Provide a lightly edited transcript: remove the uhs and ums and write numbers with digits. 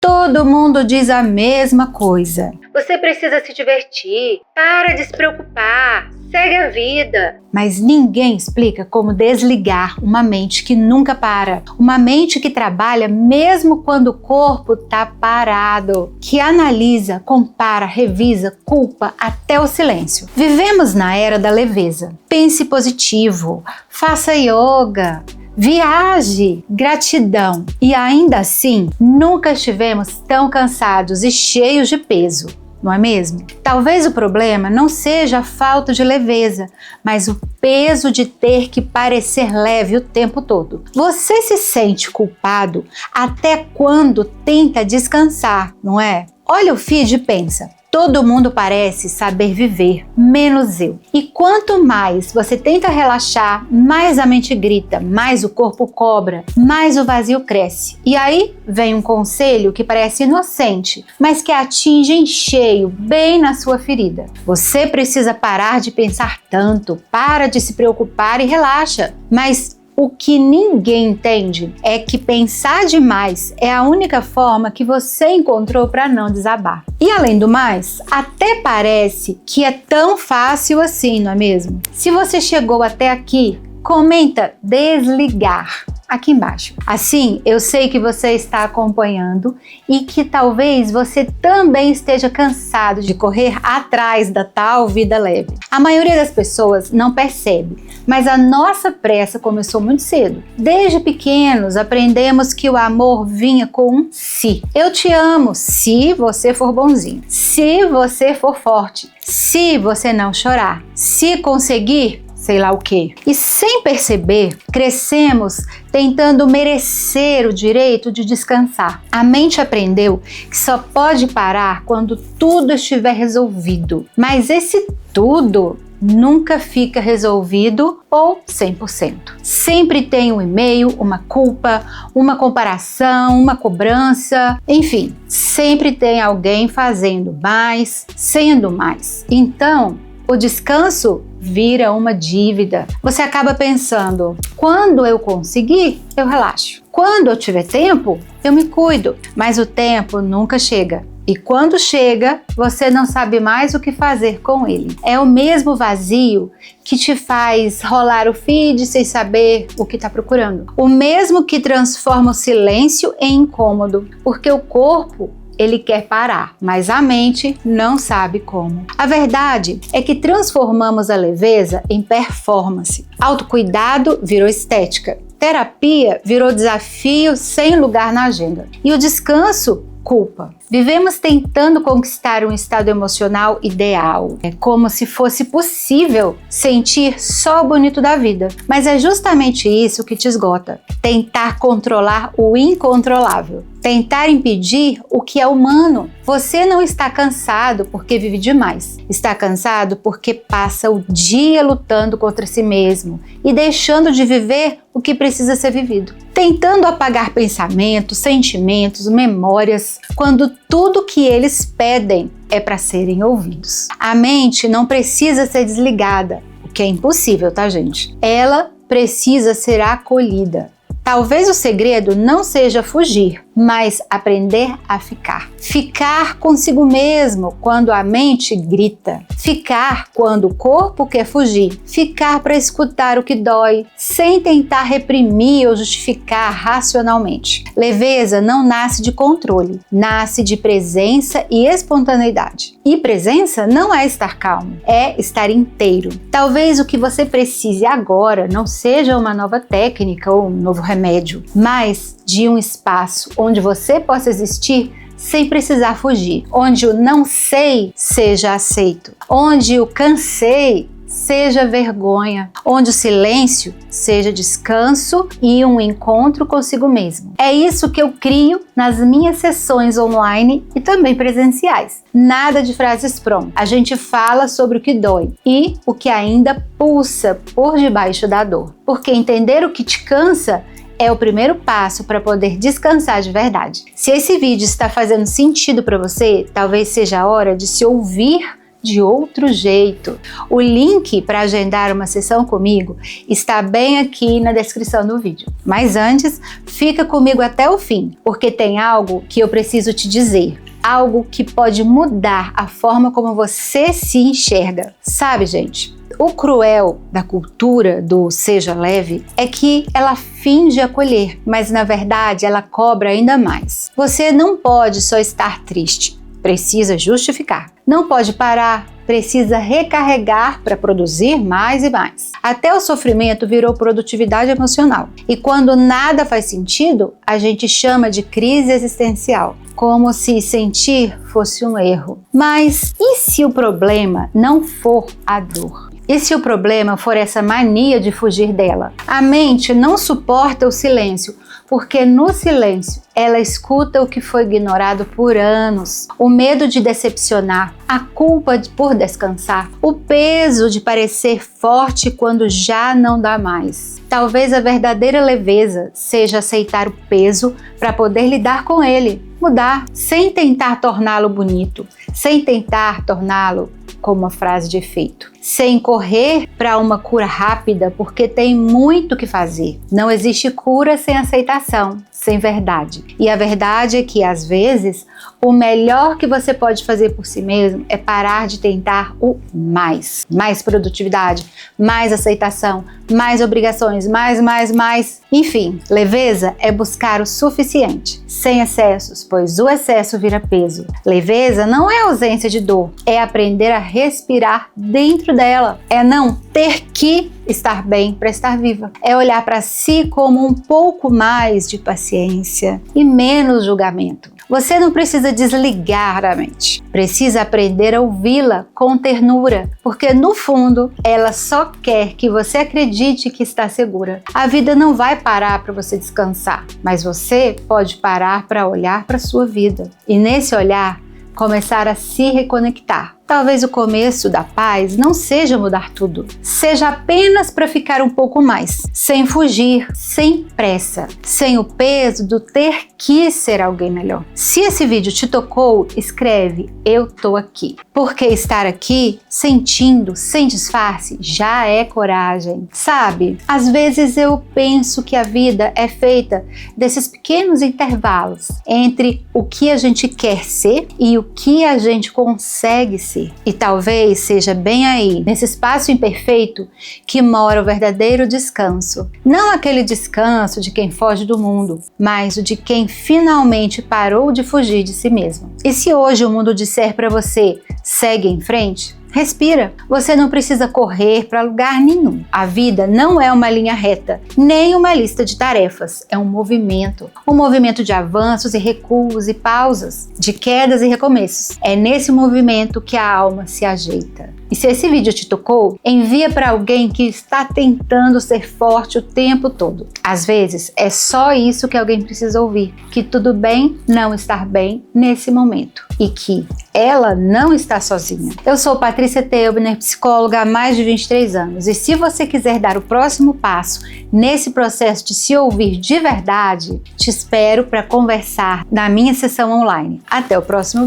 Todo mundo diz a mesma coisa. Você precisa se divertir, para de se preocupar, segue a vida. Mas ninguém explica como desligar uma mente que nunca para. Uma mente que trabalha mesmo quando o corpo está parado. Que analisa, compara, revisa, culpa até o silêncio. Vivemos na era da leveza. Pense positivo, faça yoga. Viaje, gratidão. E ainda assim, nunca estivemos tão cansados e cheios de peso, não é mesmo? Talvez o problema não seja a falta de leveza, mas o peso de ter que parecer leve o tempo todo. Você se sente culpado até quando tenta descansar, não é? Olha o feed e pensa. Todo mundo parece saber viver, menos eu. E quanto mais você tenta relaxar, mais a mente grita, mais o corpo cobra, mais o vazio cresce. E aí vem um conselho que parece inocente, mas que atinge em cheio, bem na sua ferida. Você precisa parar de pensar tanto, para de se preocupar e relaxa. Mas o que ninguém entende é que pensar demais é a única forma que você encontrou para não desabar. E além do mais, até parece que é tão fácil assim, não é mesmo? Se você chegou até aqui, comenta desligar aqui embaixo. Assim, eu sei que você está acompanhando e que talvez você também esteja cansado de correr atrás da tal vida leve. A maioria das pessoas não percebe, mas a nossa pressa começou muito cedo. Desde pequenos, aprendemos que o amor vinha com um se. Eu te amo se você for bonzinho, se você for forte, se você não chorar, se conseguir sei lá o quê. E sem perceber, crescemos tentando merecer o direito de descansar. A mente aprendeu que só pode parar quando tudo estiver resolvido. Mas esse tudo nunca fica resolvido ou 100%. Sempre tem um e-mail, uma culpa, uma comparação, uma cobrança, enfim, sempre tem alguém fazendo mais, sendo mais. Então, o descanso vira uma dívida. Você acaba pensando, quando eu conseguir, eu relaxo. Quando eu tiver tempo, eu me cuido. Mas o tempo nunca chega. E quando chega, você não sabe mais o que fazer com ele. É o mesmo vazio que te faz rolar o feed sem saber o que está procurando. O mesmo que transforma o silêncio em incômodo, porque o corpo ele quer parar, mas a mente não sabe como. A verdade é que transformamos a leveza em performance. Autocuidado virou estética. Terapia virou desafio sem lugar na agenda. E o descanso, culpa. Vivemos tentando conquistar um estado emocional ideal. É como se fosse possível sentir só o bonito da vida. Mas é justamente isso que te esgota. Tentar controlar o incontrolável. Tentar impedir o que é humano. Você não está cansado porque vive demais. Está cansado porque passa o dia lutando contra si mesmo e deixando de viver o que precisa ser vivido. Tentando apagar pensamentos, sentimentos, memórias, quando tudo que eles pedem é para serem ouvidos. A mente não precisa ser desligada, o que é impossível, tá, gente? Ela precisa ser acolhida. Talvez o segredo não seja fugir, mas aprender a ficar. Ficar consigo mesmo quando a mente grita. Ficar quando o corpo quer fugir. Ficar para escutar o que dói, sem tentar reprimir ou justificar racionalmente. Leveza não nasce de controle, nasce de presença e espontaneidade. E presença não é estar calmo, é estar inteiro. Talvez o que você precise agora não seja uma nova técnica ou um novo remédio, mas de um espaço onde você possa existir sem precisar fugir, onde o não sei seja aceito, onde o cansei seja vergonha, onde o silêncio seja descanso e um encontro consigo mesmo. É isso que eu crio nas minhas sessões online e também presenciais. Nada de frases prontas. A gente fala sobre o que dói e o que ainda pulsa por debaixo da dor. Porque entender o que te cansa é o primeiro passo para poder descansar de verdade. Se esse vídeo está fazendo sentido para você, talvez seja a hora de se ouvir de outro jeito. O link para agendar uma sessão comigo está bem aqui na descrição do vídeo. Mas antes, fica comigo até o fim, porque tem algo que eu preciso te dizer. Algo que pode mudar a forma como você se enxerga. Sabe, gente? O cruel da cultura do seja leve é que ela finge acolher, mas na verdade ela cobra ainda mais. Você não pode só estar triste, precisa justificar. Não pode parar, precisa recarregar para produzir mais e mais. Até o sofrimento virou produtividade emocional. E quando nada faz sentido, a gente chama de crise existencial, como se sentir fosse um erro. Mas e se o problema não for a dor? E se o problema for essa mania de fugir dela? A mente não suporta o silêncio, porque no silêncio ela escuta o que foi ignorado por anos. O medo de decepcionar, a culpa por descansar, o peso de parecer forte quando já não dá mais. Talvez a verdadeira leveza seja aceitar o peso para poder lidar com ele, mudar, sem tentar torná-lo bonito, sem tentar torná-lo como uma frase de efeito, sem correr para uma cura rápida, porque tem muito que fazer. Não existe cura sem aceitação, sem verdade. E a verdade é que, às vezes, o melhor que você pode fazer por si mesmo é parar de tentar o mais. Mais produtividade, mais aceitação, mais obrigações, mais. Enfim, leveza é buscar o suficiente, sem excessos, pois o excesso vira peso. Leveza não é ausência de dor, é aprender a respirar dentro dela. É não ter que estar bem para estar viva. É olhar para si como um pouco mais de paciência e menos julgamento. Você não precisa desligar a mente, precisa aprender a ouvi-la com ternura, porque no fundo ela só quer que você acredite que está segura. A vida não vai parar para você descansar, mas você pode parar para olhar para a sua vida e nesse olhar começar a se reconectar. Talvez o começo da paz não seja mudar tudo, seja apenas para ficar um pouco mais, sem fugir, sem pressa, sem o peso do ter que ser alguém melhor. Se esse vídeo te tocou, escreve "Eu tô aqui", porque estar aqui, sentindo, sem disfarce, já é coragem. Sabe, às vezes eu penso que a vida é feita desses pequenos intervalos entre o que a gente quer ser e o que a gente consegue ser. E talvez seja bem aí, nesse espaço imperfeito, que mora o verdadeiro descanso. Não aquele descanso de quem foge do mundo, mas o de quem finalmente parou de fugir de si mesmo. E se hoje o mundo disser para você, segue em frente, respira. Você não precisa correr para lugar nenhum. A vida não é uma linha reta, nem uma lista de tarefas. É um movimento de avanços e recuos e pausas, de quedas e recomeços. É nesse movimento que a alma se ajeita. E se esse vídeo te tocou, envia para alguém que está tentando ser forte o tempo todo. Às vezes, é só isso que alguém precisa ouvir, que tudo bem não estar bem nesse momento e que ela não está sozinha. Eu sou Patrícia Teubner, psicóloga há mais de 23 anos, e se você quiser dar o próximo passo nesse processo de se ouvir de verdade, te espero para conversar na minha sessão online. Até o próximo vídeo.